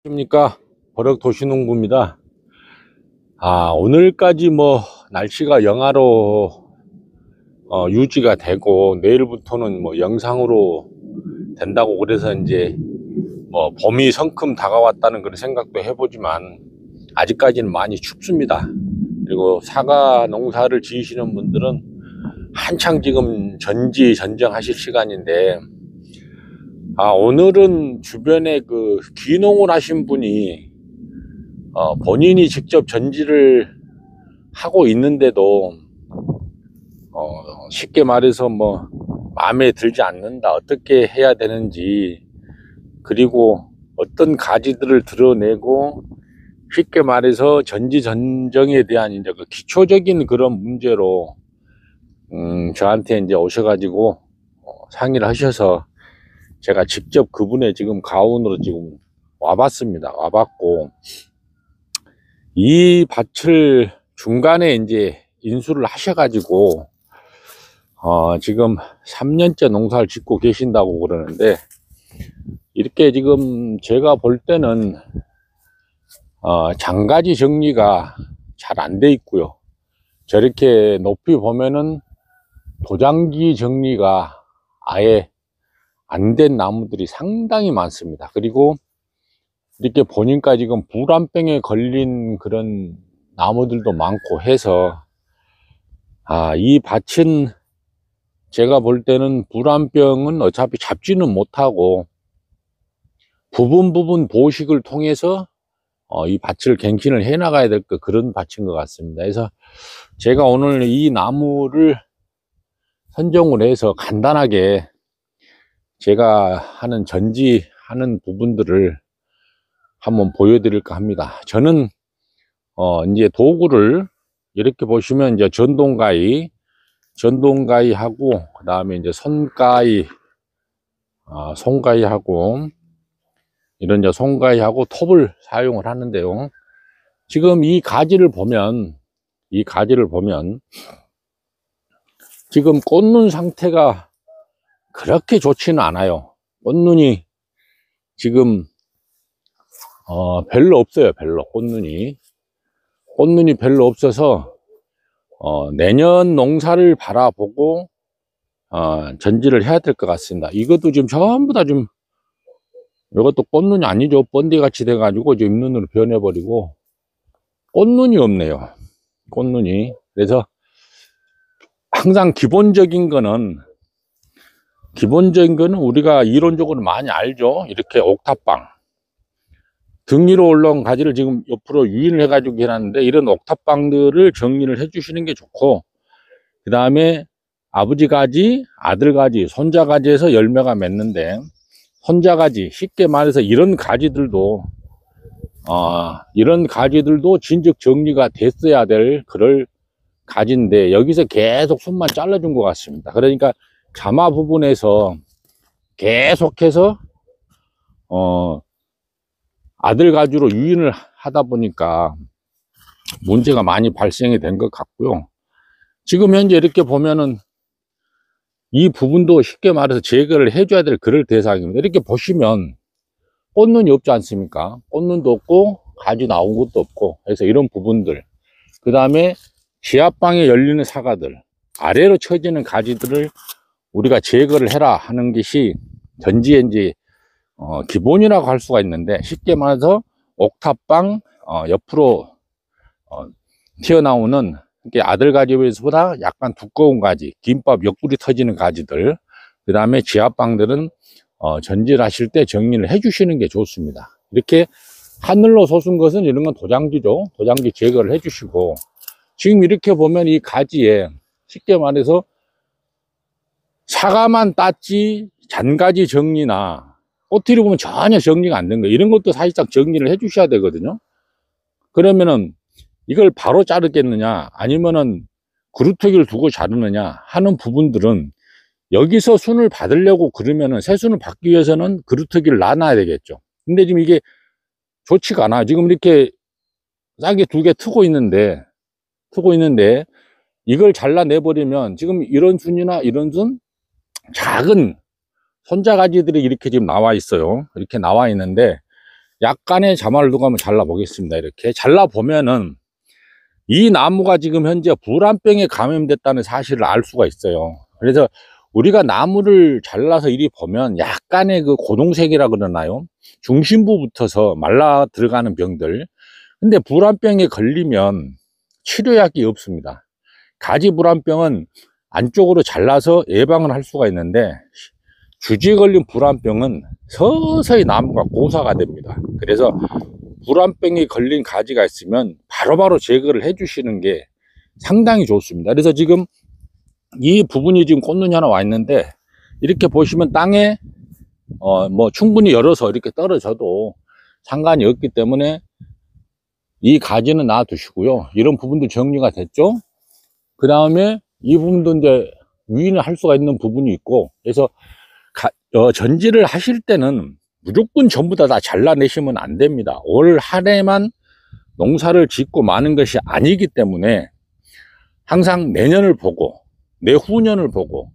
안녕하십니까. 버럭 도시농부입니다. 오늘까지 날씨가 영하로 유지가 되고 내일부터는 영상으로 된다고 그래서 이제 봄이 성큼 다가왔다는 그런 생각도 해보지만 아직까지는 많이 춥습니다. 그리고 사과 농사를 지으시는 분들은 한창 지금 전지전정하실 시간인데 오늘은 주변에 그 귀농을 하신 분이 본인이 직접 전지를 하고 있는데도 쉽게 말해서 마음에 들지 않는다, 어떻게 해야 되는지, 그리고 어떤 가지들을 드러내고 쉽게 말해서 전지전정에 대한 이제 그 기초적인 그런 문제로 저한테 이제 오셔가지고 상의를 하셔서 제가 직접 그분의 지금 가운으로 지금 와봤습니다. 와봤고, 이 밭을 중간에 이제 인수를 하셔가지고, 지금 3년째 농사를 짓고 계신다고 그러는데, 이렇게 지금 제가 볼 때는, 장가지 정리가 잘 안 돼 있고요. 저렇게 높이 보면은 도장지 정리가 아예 안 된 나무들이 상당히 많습니다. 그리고 이렇게 보니까 지금 불안병에 걸린 그런 나무들도 많고 해서 이 밭은 제가 볼 때는 불안병은 어차피 잡지는 못하고 부분 보식을 통해서 이 밭을 갱신을 해 나가야 될 그런 밭인 것 같습니다. 그래서 제가 오늘 이 나무를 선정을 해서 간단하게 제가 하는 전지하는 부분들을 한번 보여드릴까 합니다. 저는 이제 도구를 이렇게 보시면 이제 전동가위 하고 그 다음에 이제 손가위 하고 이런 이제 손가위하고 톱을 사용을 하는데요. 지금 이 가지를 보면 지금 꽃눈 상태가 그렇게 좋지는 않아요. 꽃눈이 지금 별로 없어요. 꽃눈이 별로 없어서 내년 농사를 바라보고 전지를 해야 될 것 같습니다. 이것도 지금 전부 다 좀 이것도 꽃눈이 아니죠. 번디 같이 돼 가지고 지금 잎눈으로 변해 버리고 꽃눈이 없네요. 꽃눈이. 그래서 항상 기본적인 거는 우리가 이론적으로 많이 알죠. 이렇게 옥탑방 등 위로 올라온 가지를 지금 옆으로 유인을 해가지고 해놨는데, 이런 옥탑방들을 정리를 해주시는 게 좋고, 그 다음에 아버지 가지, 아들 가지, 손자 가지에서 열매가 맺는데, 손자 가지, 쉽게 말해서 이런 가지들도 진즉 정리가 됐어야 될 그럴 가지인데, 여기서 계속 손만 잘라준 것 같습니다. 그러니까 자마 부분에서 계속해서 아들 가지로 유인을 하다 보니까 문제가 많이 발생이 된 것 같고요. 지금 현재 이렇게 보면은 이 부분도 쉽게 말해서 제거를 해줘야 될 그럴 대상입니다. 이렇게 보시면 꽃눈이 없지 않습니까? 꽃눈도 없고 가지 나온 것도 없고 해서 이런 부분들, 그 다음에 지하방에 열리는 사과들, 아래로 처지는 가지들을 우리가 제거를 해라 하는 것이 전지의 이제 기본이라고 할 수가 있는데, 쉽게 말해서 옥탑방 옆으로 튀어나오는 아들 가지보다 약간 두꺼운 가지, 김밥 옆구리 터지는 가지들, 그 다음에 지하방들은 전지를 하실 때 정리를 해 주시는 게 좋습니다. 이렇게 하늘로 솟은 것은 이런 건 도장지죠. 도장지 제거를 해 주시고, 지금 이렇게 보면 이 가지에 쉽게 말해서 사과만 땄지 잔가지 정리나 꽃들이 보면 전혀 정리가 안 된 거예요. 이런 것도 사실상 정리를 해 주셔야 되거든요. 그러면은 이걸 바로 자르겠느냐 아니면은 그루터기를 두고 자르느냐 하는 부분들은, 여기서 순을 받으려고 그러면은 새순을 받기 위해서는 그루터기를 놔놔야 되겠죠. 근데 지금 이게 좋지가 않아요. 지금 이렇게 싹이 두 개 트고 있는데 이걸 잘라내 버리면 지금 이런 순이나 이런 순 작은 손자 가지들이 이렇게 지금 나와 있어요. 이렇게 나와 있는데 약간의 자말을 두고 한번 잘라 보겠습니다. 이렇게 잘라 보면은 이 나무가 지금 현재 불안병에 감염됐다는 사실을 알 수가 있어요. 그래서 우리가 나무를 잘라서 이리 보면 약간의 그 고동색이라 그러나요? 중심부부터서 말라 들어가는 병들. 근데 불안병에 걸리면 치료약이 없습니다. 가지 불안병은 안쪽으로 잘라서 예방을 할 수가 있는데, 주지에 걸린 불안병은 서서히 나무가 고사가 됩니다. 그래서 불안병에 걸린 가지가 있으면 바로바로 제거를 해 주시는 게 상당히 좋습니다. 그래서 지금 이 부분이 지금 꽃눈이 하나 와 있는데, 이렇게 보시면 땅에 뭐 충분히 열어서 이렇게 떨어져도 상관이 없기 때문에 이 가지는 놔 두시고요. 이런 부분도 정리가 됐죠. 그 다음에 이 부분도 이제 유인을 할 수가 있는 부분이 있고, 그래서 전지를 하실 때는 무조건 전부 다 잘라내시면 안 됩니다. 올 한 해만 농사를 짓고 마는 것이 아니기 때문에 항상 내년을 보고 내후년을 보고,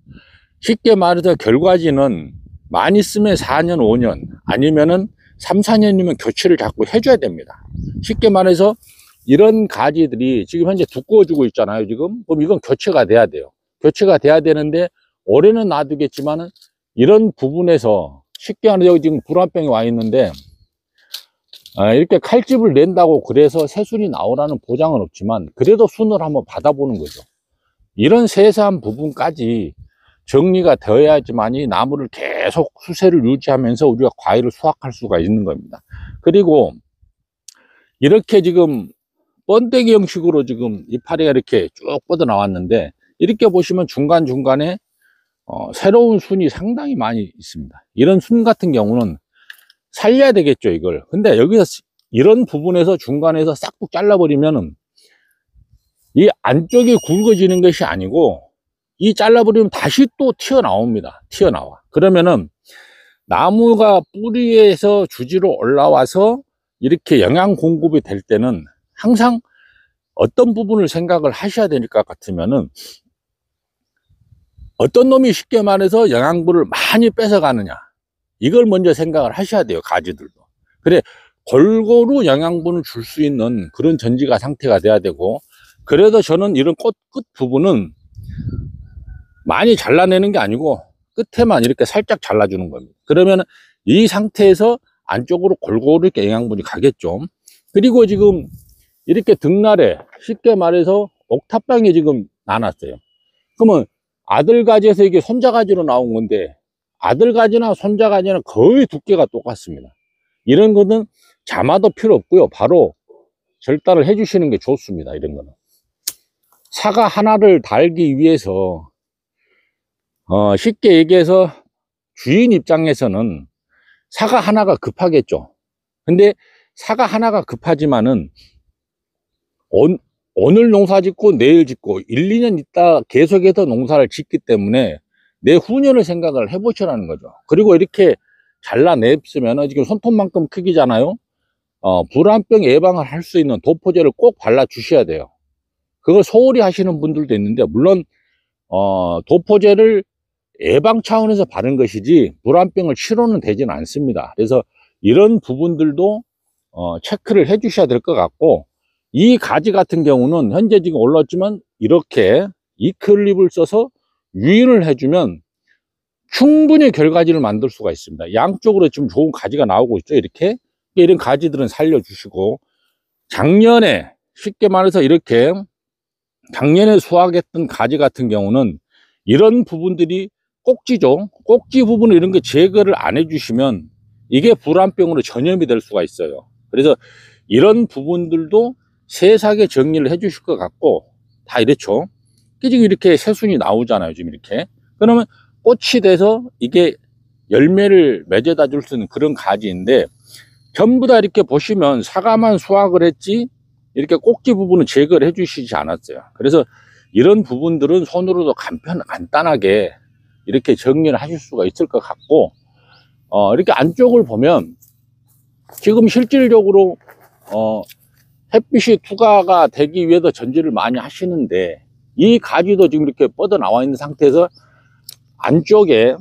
쉽게 말해서 결과지는 많이 쓰면 4년 5년 아니면은 3, 4년이면 교체를 자꾸 해줘야 됩니다. 쉽게 말해서 이런 가지들이 지금 현재 두꺼워지고 있잖아요. 지금 그럼 이건 교체가 돼야 돼요. 교체가 돼야 되는데 올해는 놔두겠지만은 이런 부분에서 쉽게 하는, 여기 지금 불안병이 와 있는데 이렇게 칼집을 낸다고 그래서 새순이 나오라는 보장은 없지만 그래도 순을 한번 받아보는 거죠. 이런 세세한 부분까지 정리가 되어야지만이 나무를 계속 수세를 유지하면서 우리가 과일을 수확할 수가 있는 겁니다. 그리고 이렇게 지금 번데기 형식으로 지금 이파리가 이렇게 쭉 뻗어 나왔는데, 이렇게 보시면 중간중간에 새로운 순이 상당히 많이 있습니다. 이런 순 같은 경우는 살려야 되겠죠, 이걸. 근데 여기서 이런 부분에서 중간에서 싹둑 잘라버리면은 이 안쪽이 굵어지는 것이 아니고, 이 잘라버리면 다시 또 튀어나옵니다. 튀어나와. 그러면은 나무가 뿌리에서 주지로 올라와서 이렇게 영양 공급이 될 때는 항상 어떤 부분을 생각을 하셔야 될 것 같으면은, 어떤 놈이 쉽게 말해서 영양분을 많이 뺏어가느냐, 이걸 먼저 생각을 하셔야 돼요. 가지들도. 그래, 골고루 영양분을 줄 수 있는 그런 전지가 상태가 돼야 되고, 그래도 저는 이런 꽃 끝 부분은 많이 잘라내는 게 아니고 끝에만 이렇게 살짝 잘라주는 겁니다. 그러면 이 상태에서 안쪽으로 골고루 이렇게 영양분이 가겠죠. 그리고 지금 이렇게 등날에 쉽게 말해서 옥탑방에 지금 나눴어요. 그러면 아들가지에서 이게 손자가지로 나온 건데, 아들가지나 손자가지는 거의 두께가 똑같습니다. 이런 거는 자마도 필요 없고요. 바로 절단을 해 주시는 게 좋습니다. 이런 거는 사과 하나를 달기 위해서 쉽게 얘기해서 주인 입장에서는 사과 하나가 급하겠죠. 근데 사과 하나가 급하지만은 오늘 농사 짓고 내일 짓고 1, 2년 있다 계속해서 농사를 짓기 때문에 내후년을 생각을 해 보시라는 거죠. 그리고 이렇게 잘라냈으면 지금 손톱만큼 크기잖아요. 불안병 예방을 할 수 있는 도포제를 꼭 발라 주셔야 돼요. 그걸 소홀히 하시는 분들도 있는데, 물론 도포제를 예방 차원에서 바른 것이지 불안병을 치료는 되지는 않습니다. 그래서 이런 부분들도 체크를 해 주셔야 될 것 같고, 이 가지 같은 경우는 현재 지금 올랐지만 이렇게 이클립을 써서 유인을 해주면 충분히 결가지를 만들 수가 있습니다. 양쪽으로 지금 좋은 가지가 나오고 있죠. 이렇게 이런 가지들은 살려주시고, 작년에 쉽게 말해서 이렇게 작년에 수확했던 가지 같은 경우는 이런 부분들이 꼭지죠. 꼭지 부분을 이런 게 제거를 안 해주시면 이게 불안병으로 전염이 될 수가 있어요. 그래서 이런 부분들도 세세하게 정리를 해 주실 것 같고, 다 이렇죠. 지금 이렇게 새순이 나오잖아요. 지금 이렇게. 그러면 꽃이 돼서 이게 열매를 맺어다 줄 수 있는 그런 가지인데, 전부 다 이렇게 보시면 사과만 수확을 했지 이렇게 꼭지 부분은 제거를 해 주시지 않았어요. 그래서 이런 부분들은 손으로도 간단하게 이렇게 정리를 하실 수가 있을 것 같고, 이렇게 안쪽을 보면 지금 실질적으로 햇빛이 투과가 되기 위해서 전지를 많이 하시는데, 이 가지도 지금 이렇게 뻗어 나와 있는 상태에서 안쪽에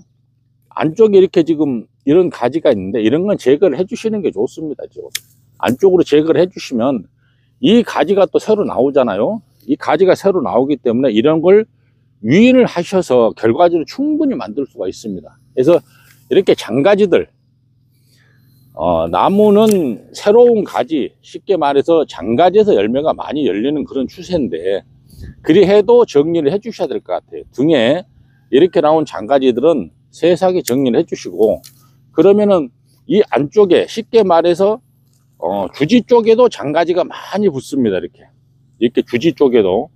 이렇게 지금 이런 가지가 있는데 이런 건 제거를 해 주시는 게 좋습니다. 지금 안쪽으로 제거를 해 주시면 이 가지가 또 새로 나오잖아요. 이 가지가 새로 나오기 때문에 이런 걸 유인을 하셔서 결과지를 충분히 만들 수가 있습니다. 그래서 이렇게 장가지들, 나무는 새로운 가지, 쉽게 말해서 장가지에서 열매가 많이 열리는 그런 추세인데, 그리 해도 정리를 해 주셔야 될 것 같아요. 등에 이렇게 나온 장가지들은 세세하게 정리를 해 주시고, 그러면은 이 안쪽에 쉽게 말해서 주지 쪽에도 장가지가 많이 붙습니다. 이렇게 주지 쪽에도.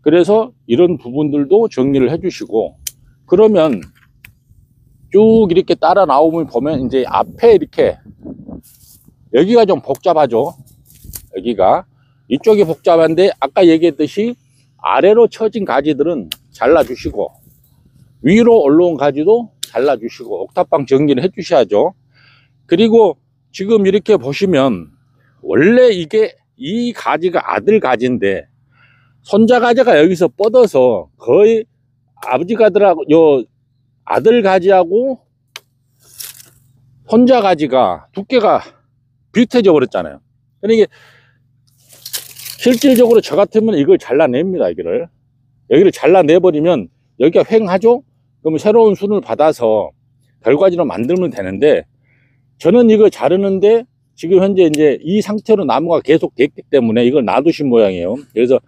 그래서 이런 부분들도 정리를 해 주시고, 그러면 쭉 이렇게 따라 나오면 보면 이제 앞에 이렇게 여기가 좀 복잡하죠. 여기가 이쪽이 복잡한데 아까 얘기했듯이 아래로 처진 가지들은 잘라 주시고 위로 올라온 가지도 잘라 주시고 옥탑방 정리를 해 주셔야죠. 그리고 지금 이렇게 보시면 원래 이게 이 가지가 아들 가지인데 손자 가지가 여기서 뻗어서 거의 아버지 가지하고 요 아들 가지하고 손자 가지가 두께가 비슷해져 버렸잖아요. 그러니까 실질적으로 저 같으면 이걸 잘라냅니다. 여기를 잘라내 버리면 여기가 횡하죠. 그럼 새로운 순을 받아서 결과지로 만들면 되는데, 저는 이거 자르는데 지금 현재 이제 이 상태로 나무가 계속 됐기 때문에 이걸 놔두신 모양이에요. 그래서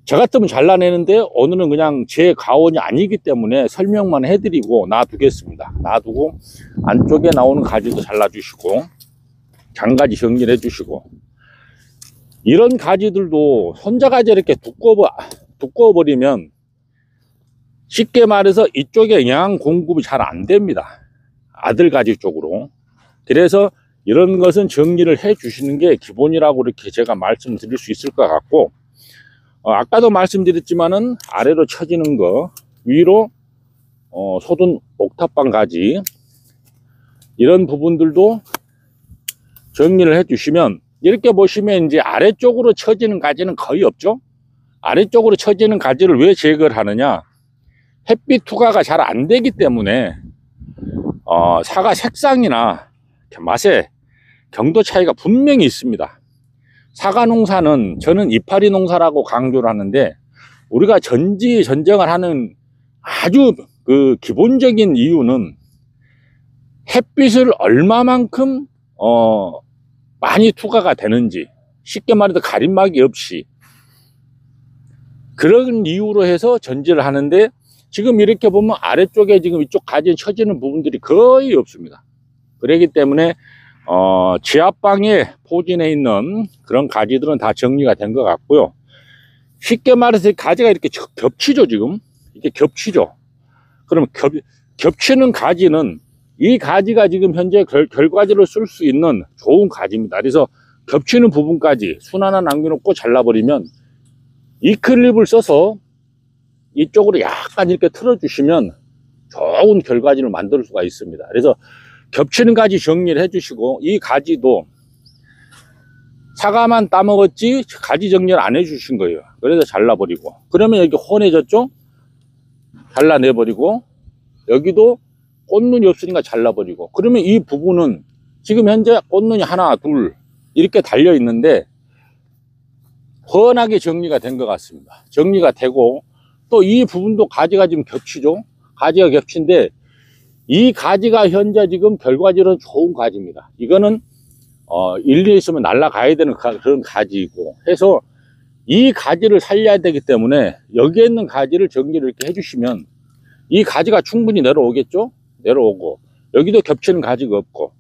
저 같으면 잘라내는데 오늘은 그냥 제 가원이 아니기 때문에 설명만 해드리고 놔두겠습니다. 놔두고 안쪽에 나오는 가지도 잘라주시고 장가지 정리를 해주시고, 이런 가지들도 손자가지 이렇게 두꺼워 버리면 쉽게 말해서 이쪽에 영양 공급이 잘 안 됩니다. 아들 가지 쪽으로. 그래서 이런 것은 정리를 해 주시는 게 기본이라고 이렇게 제가 말씀드릴 수 있을 것 같고, 아까도 말씀드렸지만은 아래로 처지는 거, 위로 솟은 옥탑방 가지, 이런 부분들도 정리를 해 주시면, 이렇게 보시면 이제 아래쪽으로 처지는 가지는 거의 없죠. 아래쪽으로 처지는 가지를 왜 제거를 하느냐, 햇빛 투과가 잘 안 되기 때문에 사과 색상이나 맛에 경도 차이가 분명히 있습니다. 사과 농사는 저는 이파리 농사라고 강조를 하는데, 우리가 전지전정을 하는 아주 그 기본적인 이유는 햇빛을 얼마만큼 많이 투과가 되는지, 쉽게 말해서 가림막이 없이, 그런 이유로 해서 전지를 하는데, 지금 이렇게 보면 아래쪽에 지금 이쪽 가지에 처지는 부분들이 거의 없습니다. 그렇기 때문에 지하방에 포진해 있는 그런 가지들은 다 정리가 된 것 같고요. 쉽게 말해서 가지가 이렇게 겹치죠. 지금 이렇게 겹치죠. 그럼 겹치는 가지는 이 가지가 지금 현재 결과지로 쓸 수 있는 좋은 가지입니다. 그래서 겹치는 부분까지 순 하나 남겨놓고 잘라버리면, 이 클립을 써서 이쪽으로 약간 이렇게 틀어주시면 좋은 결과지를 만들 수가 있습니다. 그래서 겹치는 가지 정리를 해주시고, 이 가지도 사과만 따먹었지 가지 정리를 안 해주신 거예요. 그래서 잘라버리고, 그러면 여기 혼해졌죠? 잘라내버리고, 여기도 꽃눈이 없으니까 잘라버리고, 그러면 이 부분은 지금 현재 꽃눈이 하나 둘 이렇게 달려 있는데 훤하게 정리가 된 것 같습니다. 정리가 되고, 또 이 부분도 가지가 지금 겹치죠. 가지가 겹친데 이 가지가 현재 지금 결과지로는 좋은 가지입니다. 이거는 일리에 있으면 날아가야 되는 그런 가지이고 해서, 이 가지를 살려야 되기 때문에 여기에 있는 가지를 정리를 이렇게 해주시면 이 가지가 충분히 내려오겠죠. 내려오고, 여기도 겹치는 가지가 없고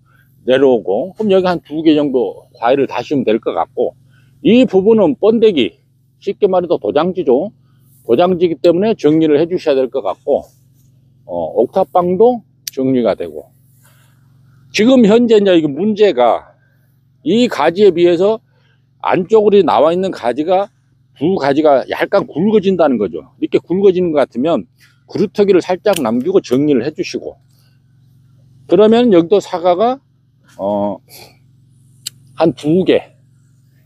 내려오고, 그럼 여기 한 2개 정도 과일을 다시면 될 것 같고, 이 부분은 번데기, 쉽게 말해서 도장지죠. 도장지기 때문에 정리를 해 주셔야 될 것 같고, 옥탑방도 정리가 되고, 지금 현재 이제 이게 문제가 이 가지에 비해서 안쪽으로 나와 있는 가지가 두 가지가 약간 굵어진다는 거죠. 이렇게 굵어지는 것 같으면 구루터기를 살짝 남기고 정리를 해 주시고, 그러면 여기도 사과가 한 2개,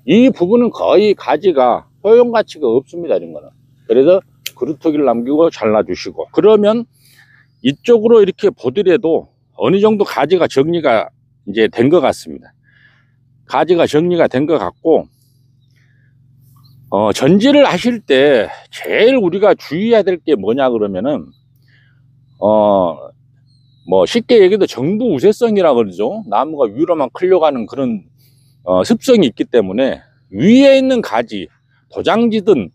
이 부분은 거의 가지가 효용 가치가 없습니다. 이런 거는. 그래서 그루터기를 남기고 잘라 주시고, 그러면 이쪽으로 이렇게 보더라도 어느 정도 가지가 정리가 이제 된 것 같습니다. 가지가 정리가 된 것 같고, 전지를 하실 때 제일 우리가 주의해야 될 게 뭐냐 그러면은, 뭐 쉽게 얘기해도 정부 우세성이라 그러죠. 나무가 위로만 클려가는 그런 습성이 있기 때문에 위에 있는 가지, 도장지든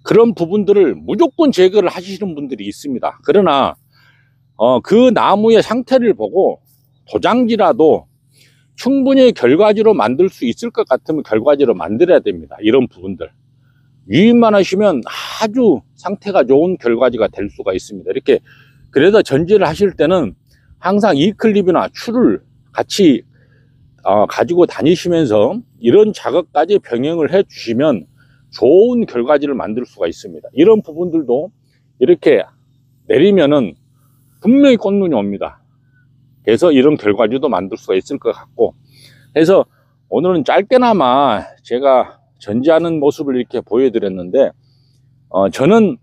그런 부분들을 무조건 제거를 하시는 분들이 있습니다. 그러나 그 나무의 상태를 보고 도장지라도 충분히 결과지로 만들 수 있을 것 같으면 결과지로 만들어야 됩니다. 이런 부분들 유인만 하시면 아주 상태가 좋은 결과지가 될 수가 있습니다. 이렇게 그래서 전지를 하실 때는 항상 이클립이나 추를 같이 가지고 다니시면서 이런 작업까지 병행을 해 주시면 좋은 결과지를 만들 수가 있습니다. 이런 부분들도 이렇게 내리면은 분명히 꽃눈이 옵니다. 그래서 이런 결과지도 만들 수가 있을 것 같고, 그래서 오늘은 짧게나마 제가 전지하는 모습을 이렇게 보여드렸는데, 저는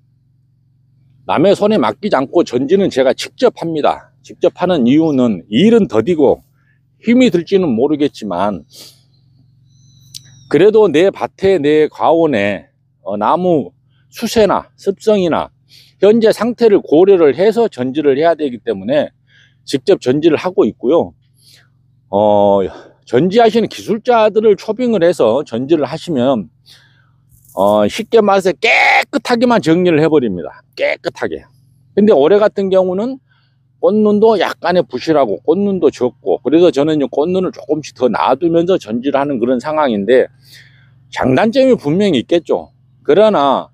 남의 손에 맡기지 않고 전지는 제가 직접 합니다. 직접 하는 이유는 일은 더디고 힘이 들지는 모르겠지만, 그래도 내 밭에 내 과원에 나무 수세나 습성이나 현재 상태를 고려를 해서 전지를 해야 되기 때문에 직접 전지를 하고 있고요. 전지하시는 기술자들을 초빙을 해서 전지를 하시면 쉽게 말해서 깨끗하게만 정리를 해버립니다. 깨끗하게. 근데 올해 같은 경우는 꽃눈도 약간의 부실하고 꽃눈도 적고, 그래서 저는 꽃눈을 조금씩 더 놔두면서 전지를 하는 그런 상황인데, 장단점이 분명히 있겠죠. 그러나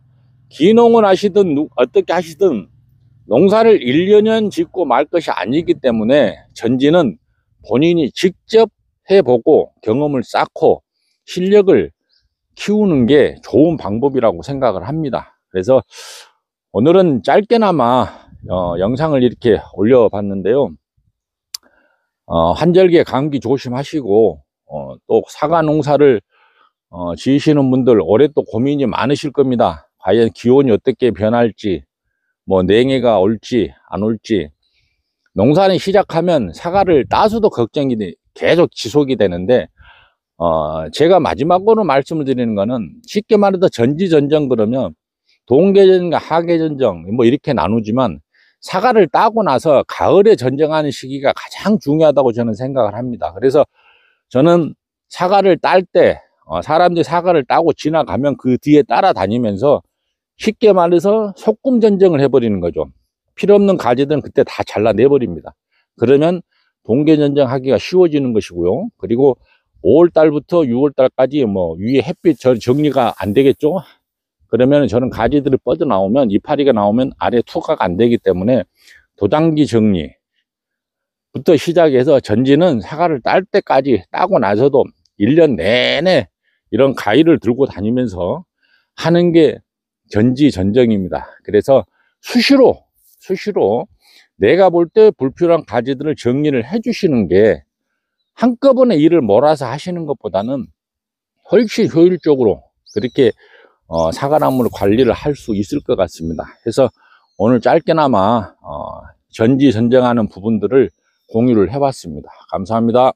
기농을 하시든 어떻게 하시든 농사를 1년은 짓고 말 것이 아니기 때문에 전지는 본인이 직접 해보고 경험을 쌓고 실력을 키우는 게 좋은 방법이라고 생각을 합니다. 그래서 오늘은 짧게나마 영상을 이렇게 올려봤는데요. 한절기에 감기 조심하시고, 또 사과 농사를 지으시는 분들 올해 또 고민이 많으실 겁니다. 과연 기온이 어떻게 변할지, 뭐 냉해가 올지 안 올지. 농사는 시작하면 사과를 따서도 걱정이 계속 지속이 되는데, 제가 마지막으로 말씀을 드리는 거는 쉽게 말해서 전지전정 그러면 동계전과 하계전정 뭐 이렇게 나누지만, 사과를 따고 나서 가을에 전정하는 시기가 가장 중요하다고 저는 생각을 합니다. 그래서 저는 사과를 딸 때 사람들이 사과를 따고 지나가면 그 뒤에 따라다니면서 쉽게 말해서 소금 전정을 해버리는 거죠. 필요 없는 가지들은 그때 다 잘라내버립니다. 그러면 동계 전정하기가 쉬워지는 것이고요. 그리고 5월달부터 6월달까지 뭐 위에 햇빛 정리가 안 되겠죠. 그러면 저는 가지들이 뻗어나오면, 이파리가 나오면 아래 투과가 안 되기 때문에 도장기 정리부터 시작해서 전지는 사과를 딸 때까지 따고 나서도 1년 내내 이런 가위를 들고 다니면서 하는 게 전지 전정입니다. 그래서 수시로 내가 볼 때 불필요한 가지들을 정리를 해 주시는 게 한꺼번에 일을 몰아서 하시는 것보다는 훨씬 효율적으로 그렇게 사과나무를 관리를 할 수 있을 것 같습니다. 그래서 오늘 짧게나마 전지 전정하는 부분들을 공유를 해봤습니다. 감사합니다.